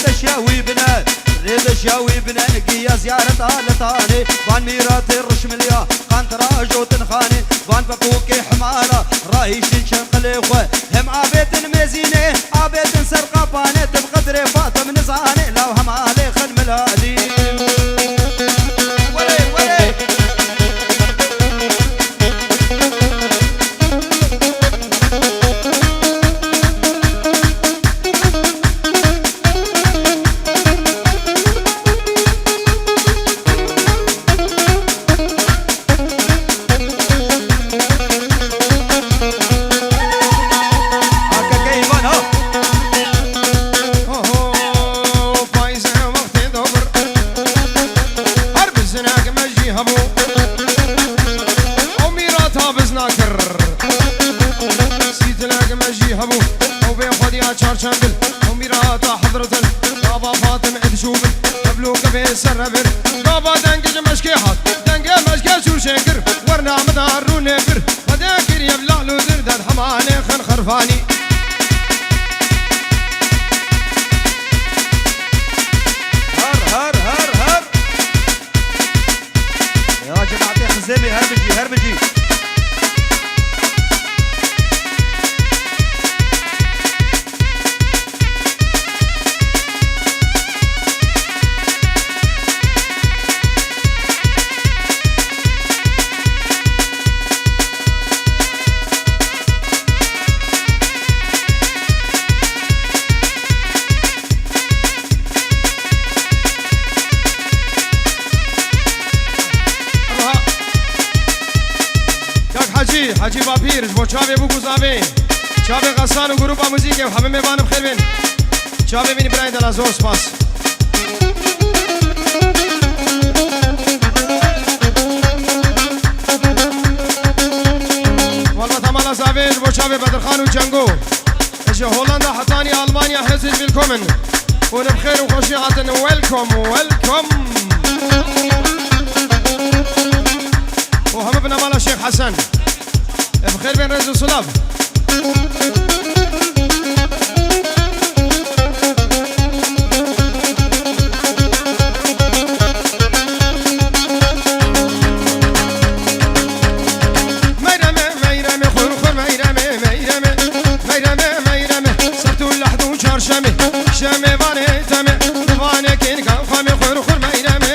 شاوي بنا ريد شاوي بنا نقيا زيارة لطاني بان ميراتي الرشمليا قانت راجو تنخاني بان بقوكي حمالة راهي شنشن قليخوة هم عبيت المزينة عبيت سرقة بانت بقدر فاطم نزاني لو هم علي خن ملادي حاجی باپیرش با چاوه بو گذابه چاوه غسان و گروپا موزیک همه میبانم خیر بین چاوه بینی برای دل از سپاس والله تمالا زاویج با چاوه بدرخان و جنگو اجه هولندا حتانی آلمانیا هزید ویلکومن و بخیر و خوشی هاتن ویلکوم و همه بنامالا شیخ حسن بخير بين رئيس الصلاب ميرمي خور ميرمي سبتو اللحظو شارشمي شامي باني تامي باني كين كان خامي خور ميرمي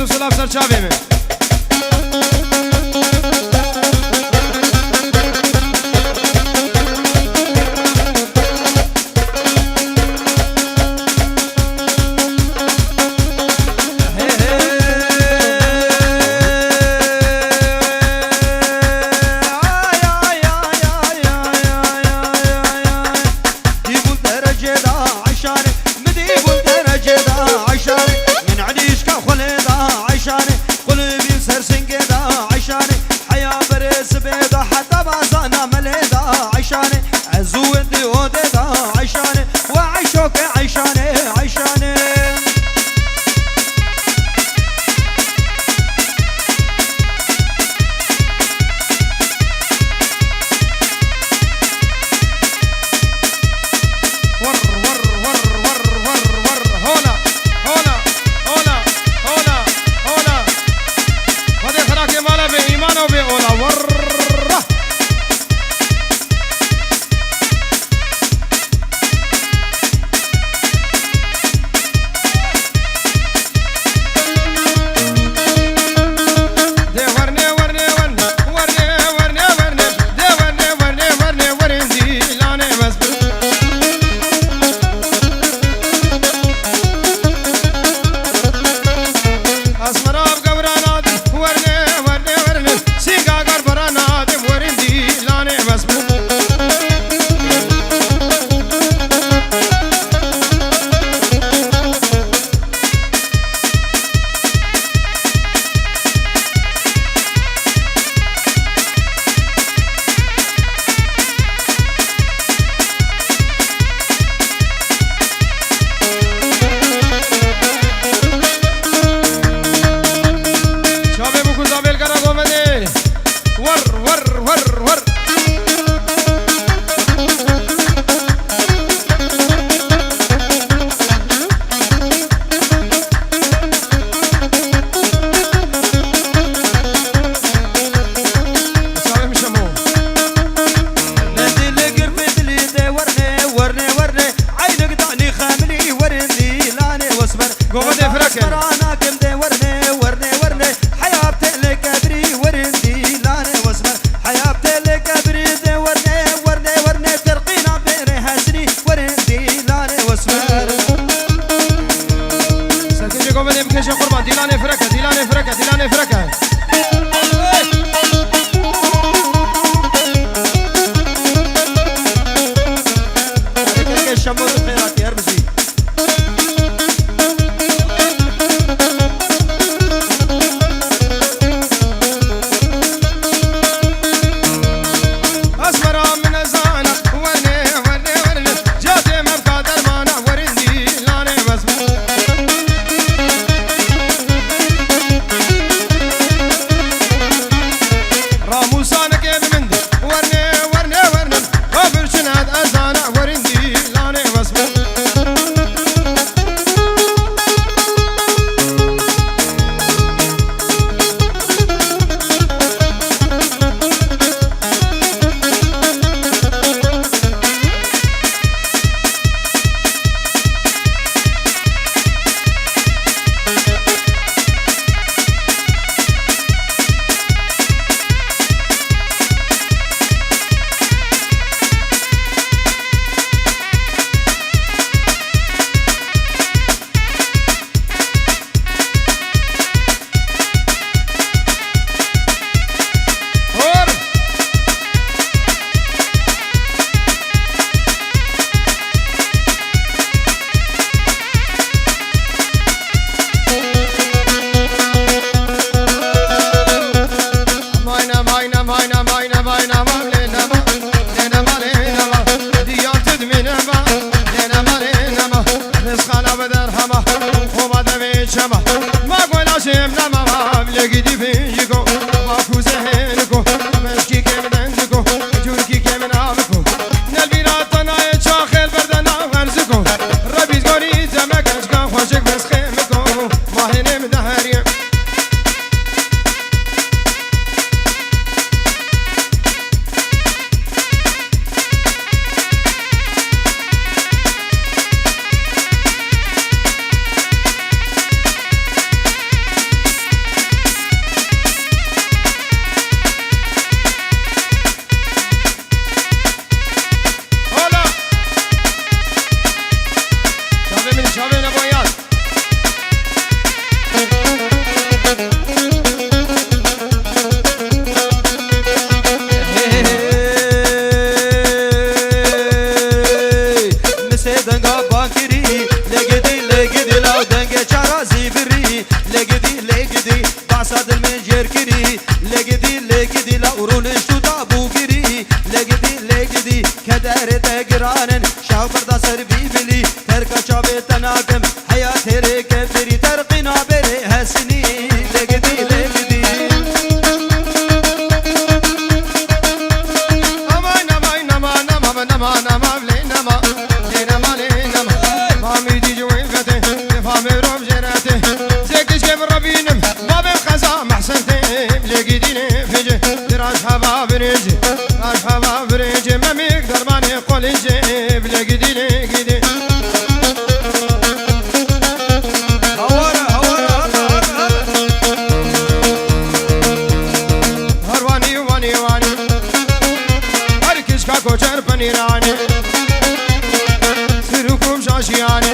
و سلاف سر چاوی من حياة لقدي لقدي لأورون شو دابو قري لقدي كدار تقران شاو بردا سربي بلي تركا شابي تناكم حياة ركبري ترقينا بري هسني لقدي أمان أمان أمان أمان أمان أمان لينما لينما لينما فامي دي جوين فتي فامي روم جناتي زيكش كيف ربينم ما بالخزا محسنتي لقديني فيجي تراش حباب ريجي راش حباب ريجي ما ميقدر ماني قولي جيب لقديني قدي هرواني واني واني هركش كاكو چر پنیرانی سرکوم شاشیانی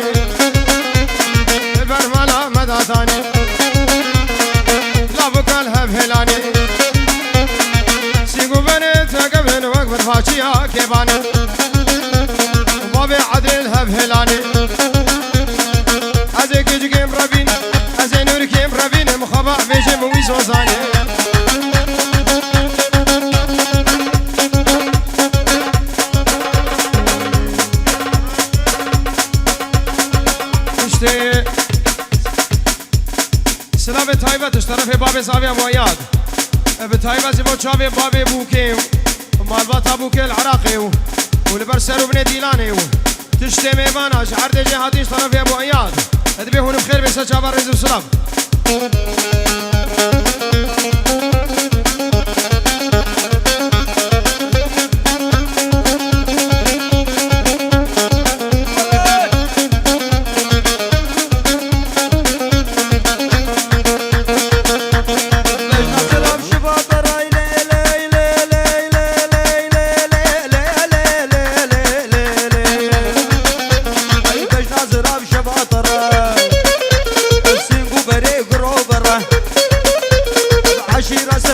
برملا مداتانی لابکال هفهلانی سیگو بنی تقبل وقبر فاچیا کبانی بابی عدل هفهلانی از گجگیم ربین از نورکیم ربین مخبا بیشم ویسوزانی سلام تایبتش طرف باب زاویه مویاد به تایبت زیبا چاوی باب بوکیم مالبات بوکه العراقی ولبر سر وبن دیلانی تشتی میوانش هر جهاتیش طرف مویاد ادبی هون بخیر بسا چاور رزو سلام